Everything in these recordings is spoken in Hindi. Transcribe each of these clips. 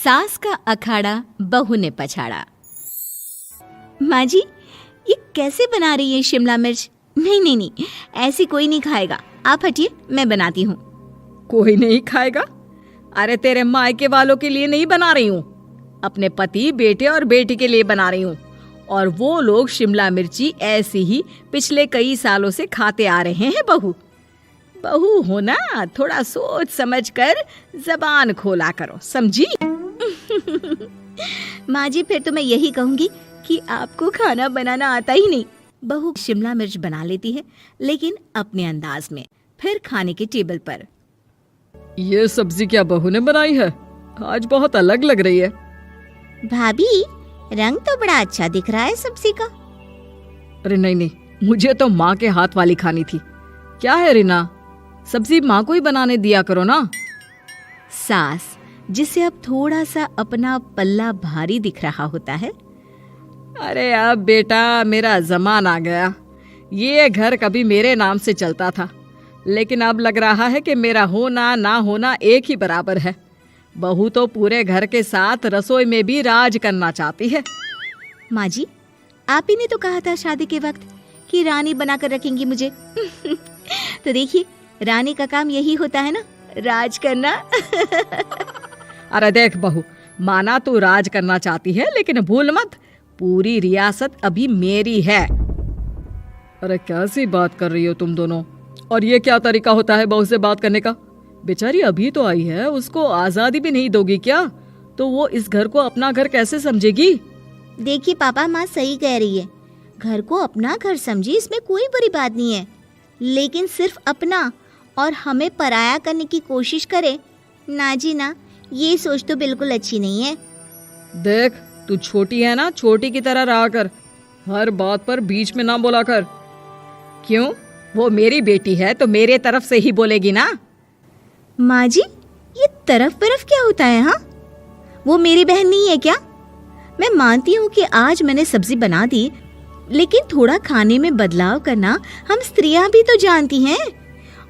सास का अखाड़ा बहू ने पछाड़ा। माँ जी, ये कैसे बना रही है शिमला मिर्च? नहीं नहीं नहीं, ऐसी कोई नहीं खाएगा। आप हटिए, मैं बनाती हूँ। कोई नहीं खाएगा? अरे तेरे मायके वालों के लिए नहीं बना रही हूँ, अपने पति, बेटे और बेटी के लिए बना रही हूँ। और वो लोग शिमला मिर्ची ऐसी ही पिछले कई सालों से खाते आ रहे हैं। बहू बहू हो ना, थोड़ा सोच समझ कर जबान खोला करो, समझी? माँ जी, फिर तो मैं यही कहूँगी कि आपको खाना बनाना आता ही नहीं। बहू शिमला मिर्च बना लेती है, लेकिन अपने अंदाज में। फिर खाने के टेबल पर, ये सब्जी क्या बहू ने बनाई है? आज बहुत अलग लग रही है। भाभी, रंग तो बड़ा अच्छा दिख रहा है सब्जी का। अरे नहीं नहीं, मुझे तो माँ के हाथ वाली खानी थी। क्या है रीना, सब्जी माँ को ही बनाने दिया करो ना। सास, जिसे अब थोड़ा सा अपना पल्ला भारी दिख रहा होता है। अरे अब बेटा मेरा जमाना आ गया। ये घर कभी मेरे नाम से चलता था, लेकिन अब लग रहा है कि मेरा होना ना होना एक ही बराबर है। बहू तो पूरे घर के साथ रसोई में भी राज करना चाहती है। माँ जी, आप ही ने तो कहा था शादी के वक्त कि रानी बनाकर रखेंगी मुझे। तो देखिए, रानी का काम यही होता है ना, राज करना। अरे देख बहू, माना तू राज करना चाहती है, लेकिन भूल मत, पूरी रियासत अभी मेरी है। अरे कैसी बात कर रही हो तुम दोनों? और ये क्या तरीका होता है बहू से बात करने का? बेचारी अभी तो आई है, उसको आजादी भी नहीं दोगी क्या? तो वो इस घर को अपना घर कैसे समझेगी? देखिए पापा, माँ सही कह रही है। घर को अपना घर समझी, इसमें कोई बुरी बात नहीं है। लेकिन सिर्फ अपना और हमें पराया करने की कोशिश करे ना जी ना, ये सोच तो बिल्कुल अच्छी नहीं है। देख, तू छोटी है ना, छोटी की तरह रहा कर। हर बात पर बीच में ना बोला कर। क्यों? वो मेरी बेटी है तो मेरे तरफ से ही बोलेगी ना। माँ जी, ये तरफ तरफ क्या होता है? हाँ, वो मेरी बहन नहीं है क्या? मैं मानती हूँ कि आज मैंने सब्जी बना दी, लेकिन थोड़ा खाने में बदलाव करना हम स्त्रियां भी तो जानती हैं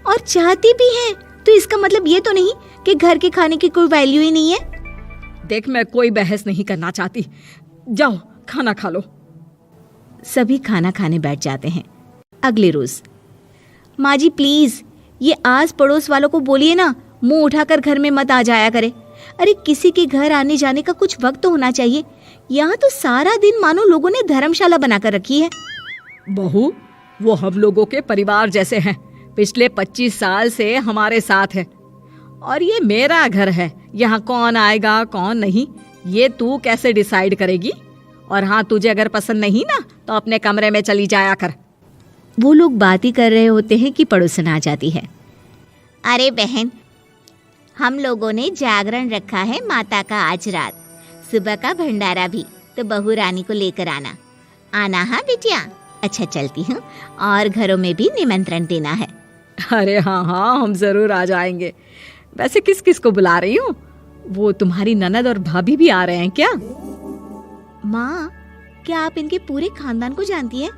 और चाहती भी हैं। तो इसका मतलब ये तो नहीं कि घर के खाने की कोई वैल्यू ही नहीं है। देख, मैं कोई बहस नहीं करना चाहती, जाओ खाना खा लो। सभी खाना खाने बैठ जाते हैं। अगले रोज, माँ जी प्लीज, ये आस पड़ोस वालों को बोलिए ना, मुंह उठाकर घर में मत आ जाया करे। अरे किसी के घर आने जाने का कुछ वक्त तो होना चाहिए। यहाँ तो सारा दिन मानो लोगों ने धर्मशाला बनाकर रखी है। बहू, वो हम लोगों के परिवार जैसे हैं, पिछले 25 साल से हमारे साथ है। और ये मेरा घर है, यहाँ कौन आएगा कौन नहीं ये तू कैसे डिसाइड करेगी? और हाँ, तुझे अगर पसंद नहीं ना तो अपने कमरे में चली जाया कर। वो लोग बात ही कर रहे होते हैं कि पड़ोसन आ जाती है। अरे बहन, हम लोगों ने जागरण रखा है माता का आज रात, सुबह का भंडारा भी, तो बहू रानी को लेकर आना हाँ बिटिया। अच्छा चलती हूँ, और घरों में भी निमंत्रण देना है। अरे हाँ हाँ, हम जरूर आ जाएंगे। वैसे किस किस को बुला रही हूँ? वो तुम्हारी ननद और भाभी भी आ रहे हैं क्या? माँ, क्या आप इनके पूरे खानदान को जानती हैं?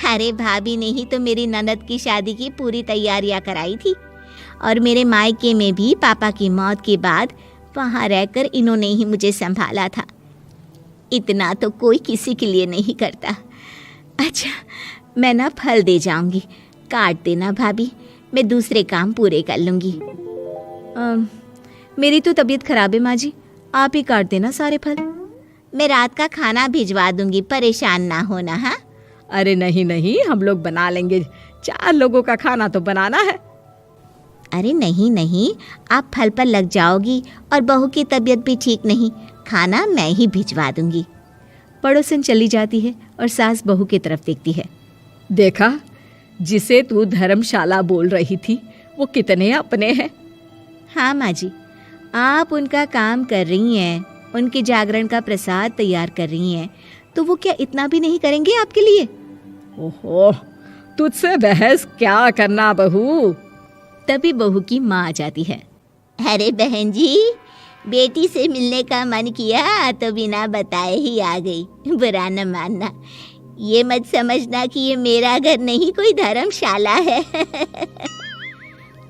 अरे भाभी ने ही तो मेरी ननद की शादी की पूरी तैयारियां कराई थी, और मेरे मायके में भी पापा की मौत के बाद वहाँ रहकर इन्होंने ही मुझे संभाला था। इतना तो कोई किसी के लिए नहीं करता। अच्छा, मैं ना फल दे जाऊंगी, काट देना भाभी, मैं दूसरे काम पूरे कर लूंगी। मेरी तो तबीयत खराब है माँ जी, आप ही काट देना सारे फल। मैं रात का खाना भिजवा दूंगी, परेशान ना होना। हाँ? अरे नहीं नहीं, हम लोग बना लेंगे, 4 लोगों का खाना तो बनाना है। अरे नहीं नहीं, आप फल पर लग जाओगी और बहू की तबीयत भी ठीक नहीं, खाना मैं ही भिजवा दूंगी। पड़ोसन चली जाती है और सास बहू की तरफ देखती है। देखा, जिसे तू धर्मशाला बोल रही थी वो कितने अपने हैं। हाँ माँ जी, आप उनका काम कर रही हैं, उनके जागरण का प्रसाद तैयार कर रही हैं, तो वो क्या इतना भी नहीं करेंगे आपके लिए? ओहो, तुझसे बहस क्या करना बहू। तभी बहू की माँ आ जाती है। अरे बहन जी, बेटी से मिलने का मन किया तो बिना बताए ही आ गई, बुरा न मानना। ये मत समझना कि ये मेरा घर नहीं, कोई धर्मशाला है।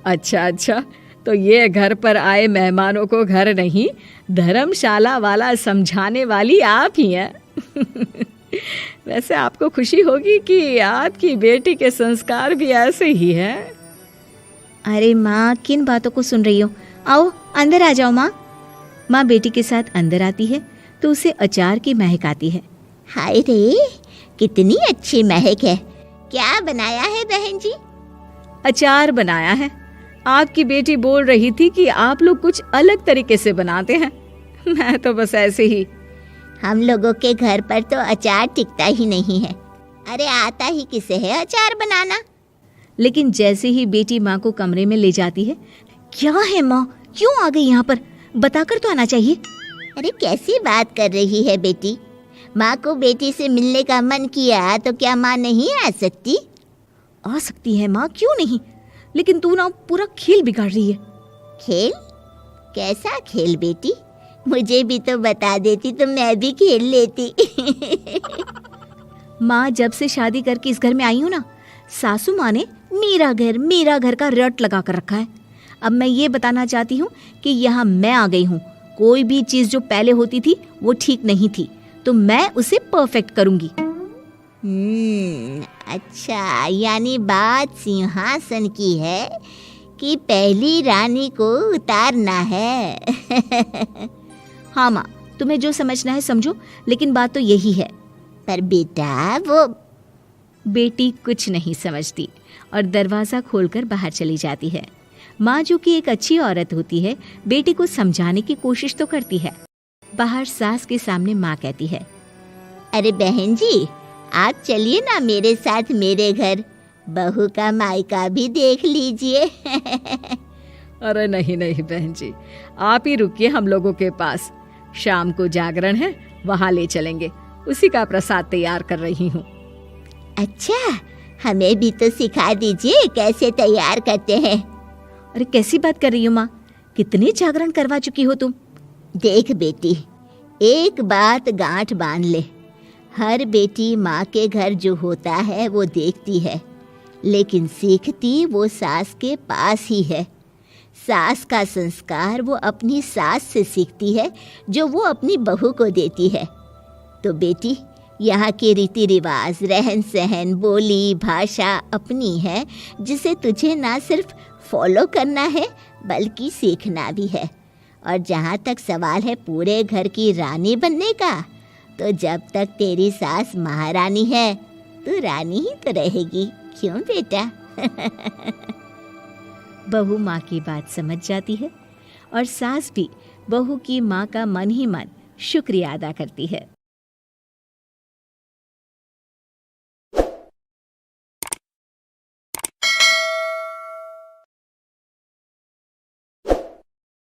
अच्छा अच्छा, तो ये घर पर आए मेहमानों को घर नहीं धर्मशाला वाला समझाने वाली आप ही हैं। वैसे आपको खुशी होगी कि आपकी बेटी के संस्कार भी ऐसे ही हैं। अरे माँ, किन बातों को सुन रही हो? आओ अंदर आ जाओ माँ। माँ बेटी के साथ अंदर आती है तो उसे अचार की महक आती है। हाय रे, कितनी अच्छी महक है। क्या बनाया है बहन जी? अचार बनाया है। आपकी बेटी बोल रही थी कि आप लोग कुछ अलग तरीके से बनाते हैं। मैं तो बस ऐसे ही। हम लोगों के घर पर तो अचार टिकता ही नहीं है। अरे आता ही किसे है अचार बनाना? लेकिन जैसे ही बेटी माँ को कमरे में ले जाती है, क्या है माँ, क्यों आ गई यहाँ पर? बताकर तो आना चाहिए। अरे कैसी बात कर रही है बेटी? माँ को बेटी से मिलने का मन किया तो क्या माँ नहीं आ सकती? आ सकती है माँ, क्यों नहीं, लेकिन तू ना पूरा खेल बिगाड़ रही है। खेल? कैसा खेल बेटी? मुझे भी तो बता देती तो मैं भी खेल लेती। माँ, जब से शादी करके इस घर में आई हूँ ना, सासू माँ ने मेरा घर का रट लगा कर रखा है। अब मैं ये बताना चाहती हूँ कि यहाँ मैं आ गई हूँ। कोई भी चीज़ जो पहले होती थी वो ठीक नहीं थी, तो मैं उसे परफेक्ट करूँगी। अच्छा, यानी बात सिंहासन की है कि पहली रानी को उतारना है। हाँ माँ, तुम्हें जो समझना है समझो, लेकिन बात तो यही है। पर बेटा वो... बेटी कुछ नहीं समझती और दरवाज़ा खोलकर बाहर चली जाती है। माँ, जो कि एक अच्छी औरत होती है, बेटी को समझाने की कोशिश तो करती है। बाहर सास के सामने माँ कहती है, अरे बहन जी, आप चलिए ना मेरे साथ मेरे घर, बहू का मायका भी देख लीजिए। अरे नहीं नहीं बहन जी, आप ही रुकिए हम लोगों के पास। शाम को जागरण है, वहाँ ले चलेंगे। उसी का प्रसाद तैयार कर रही हूँ। अच्छा, हमें भी तो सिखा दीजिए कैसे तैयार करते हैं। अरे कैसी बात कर रही हो माँ, कितने जागरण करवा चुकी हो तुम। देख बेटी, एक बात गांठ बांध ले, हर बेटी माँ के घर जो होता है वो देखती है, लेकिन सीखती वो सास के पास ही है। सास का संस्कार वो अपनी सास से सीखती है, जो वो अपनी बहू को देती है। तो बेटी, यहाँ के रीति रिवाज, रहन सहन, बोली भाषा अपनी है, जिसे तुझे ना सिर्फ फॉलो करना है बल्कि सीखना भी है। और जहाँ तक सवाल है पूरे घर की रानी बनने का, तो जब तक तेरी सास महारानी है, तू रानी ही तो रहेगी। क्यों बेटा? बहू माँ की बात समझ जाती है और सास भी बहू की माँ का मन ही मन शुक्रिया अदा करती है।